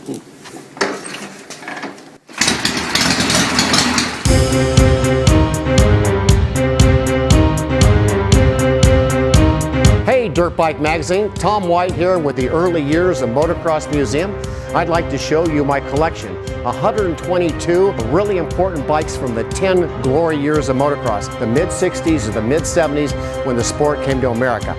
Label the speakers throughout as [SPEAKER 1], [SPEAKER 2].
[SPEAKER 1] Hey, Dirtbike Magazine, Tom White here with the Early Years of Motocross Museum. I'd like to show you my collection, 122 really important bikes from the 10 glory years of motocross, the mid-60s or the mid-70s when the sport came to America.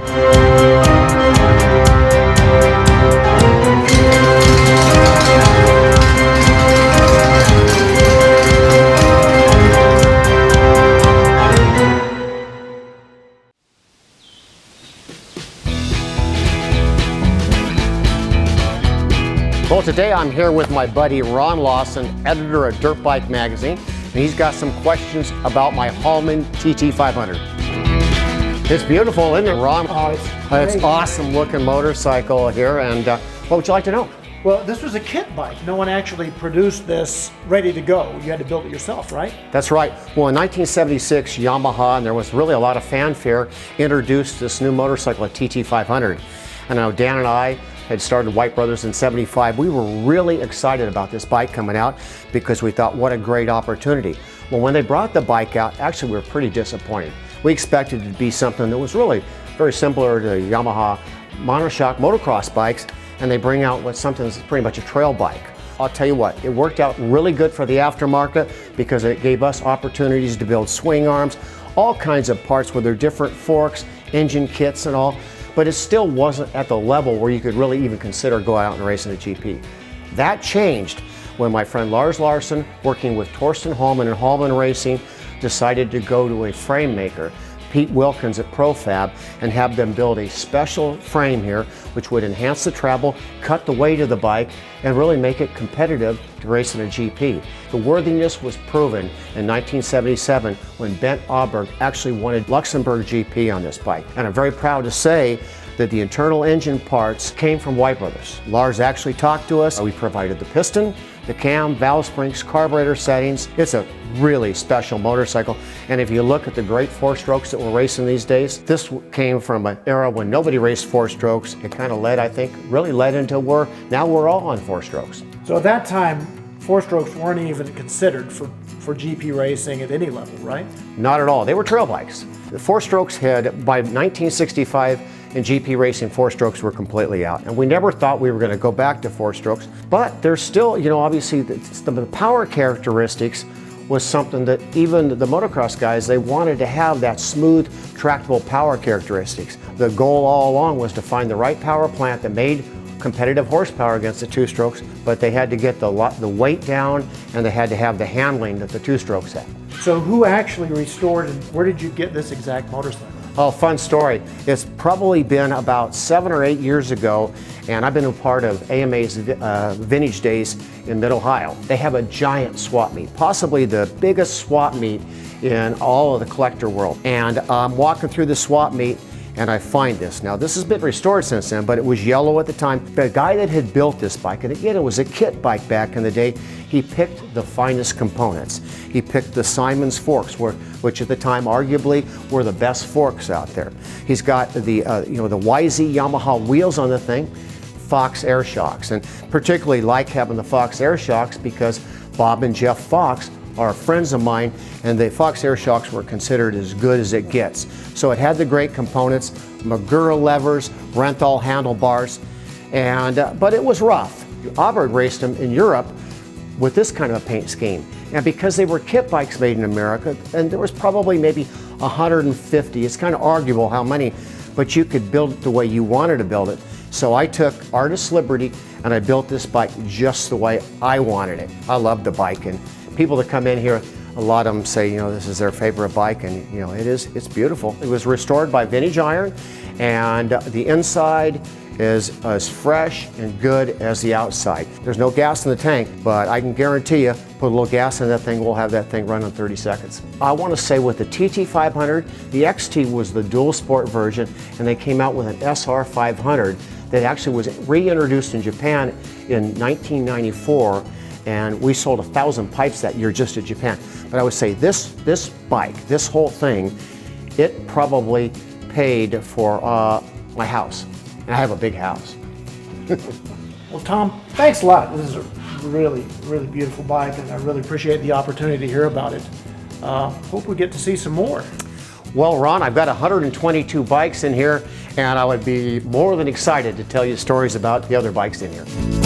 [SPEAKER 1] Well, today I'm here with my buddy Ron Lawson, editor of Dirtbike Magazine, and he's got some questions about my Hallman TT500. It's beautiful, isn't it, Ron?
[SPEAKER 2] Oh,
[SPEAKER 1] it's awesome looking motorcycle here, and what would you like to know?
[SPEAKER 2] Well, this was a kit bike. No one actually produced this ready to go. You had to build it yourself, right?
[SPEAKER 1] That's right. Well, in 1976, Yamaha, and there was really a lot of fanfare, introduced this new motorcycle, a TT500. And now Dan and I had started White Brothers in '75. We were really excited about this bike coming out because we thought, what a great opportunity. Well, when they brought the bike out, actually we were pretty disappointed. We expected it to be something that was really very similar to Yamaha monoshock motocross bikes, and they bring out something that's pretty much a trail bike. I'll tell you what, it worked out really good for the aftermarket because it gave us opportunities to build swing arms, all kinds of parts with their different forks, engine kits and all. But it still wasn't at the level where you could really even consider going out and racing a GP. That changed when my friend Lars Larson, working with Torsten Hallman and Hallman Racing, decided to go to a frame maker, Pete Wilkins at ProFab, and have them build a special frame here which would enhance the travel, cut the weight of the bike, and really make it competitive to race in a GP. The worthiness was proven in 1977 when Bent Auberg actually wanted Luxembourg GP on this bike. And I'm very proud to say that the internal engine parts came from White Brothers. Lars actually talked to us. We provided the piston, the cam, valve springs, carburetor settings. It's a really special motorcycle. And if you look at the great four-strokes that we're racing these days, this came from an era when nobody raced four-strokes. It kind of led, I think, really led into now we're all on four-strokes.
[SPEAKER 2] So at that time, four-strokes weren't even considered for GP racing at any level, right?
[SPEAKER 1] Not at all. They were trail bikes. The four-strokes had, by 1965, in GP racing, four-strokes were completely out. And we never thought we were going to go back to four-strokes. But there's still, obviously, the power characteristics was something that even the motocross guys, they wanted to have that smooth, tractable power characteristics. The goal all along was to find the right power plant that made competitive horsepower against the two-strokes, but they had to get the weight down, and they had to have the handling that the two-strokes had.
[SPEAKER 2] So who actually restored, and where did you get this exact motorcycle?
[SPEAKER 1] Oh, fun story. It's probably been about 7 or 8 years ago, and I've been a part of AMA's Vintage Days in Mid-Ohio. They have a giant swap meet, possibly the biggest swap meet in all of the collector world. And I'm walking through the swap meet, and I find this. Now, this has been restored since then, but it was yellow at the time. The guy that had built this bike, and again, it was a kit bike back in the day, he picked the finest components. He picked the Simon's forks, which at the time arguably were the best forks out there. He's got the the YZ Yamaha wheels on the thing, Fox air shocks, and particularly like having the Fox air shocks because Bob and Jeff Fox are friends of mine, and the Fox air shocks were considered as good as it gets. So it had the great components, Magura levers, Renthal handlebars, and but it was rough. Auberg raced them in Europe with this kind of a paint scheme. And because they were kit bikes made in America, and there was probably maybe 150, it's kind of arguable how many, but you could build it the way you wanted to build it. So I took artist's liberty and I built this bike just the way I wanted it. I love the bike, and people that come in here, a lot of them say, this is their favorite bike, and it's beautiful. It was restored by Vintage Iron, and the inside is as fresh and good as the outside. There's no gas in the tank, but I can guarantee you, put a little gas in that thing, we'll have that thing run in 30 seconds. I want to say with the TT500, the XT was the dual sport version, and they came out with an SR500 that actually was reintroduced in Japan in 1994, and we sold 1,000 pipes that year just in Japan. But I would say this bike, this whole thing, it probably paid for my house. And I have a big house.
[SPEAKER 2] Well, Tom, thanks a lot. This is a really, really beautiful bike, and I really appreciate the opportunity to hear about it. Hope we get to see some more.
[SPEAKER 1] Well, Ron, I've got 122 bikes in here, and I would be more than excited to tell you stories about the other bikes in here.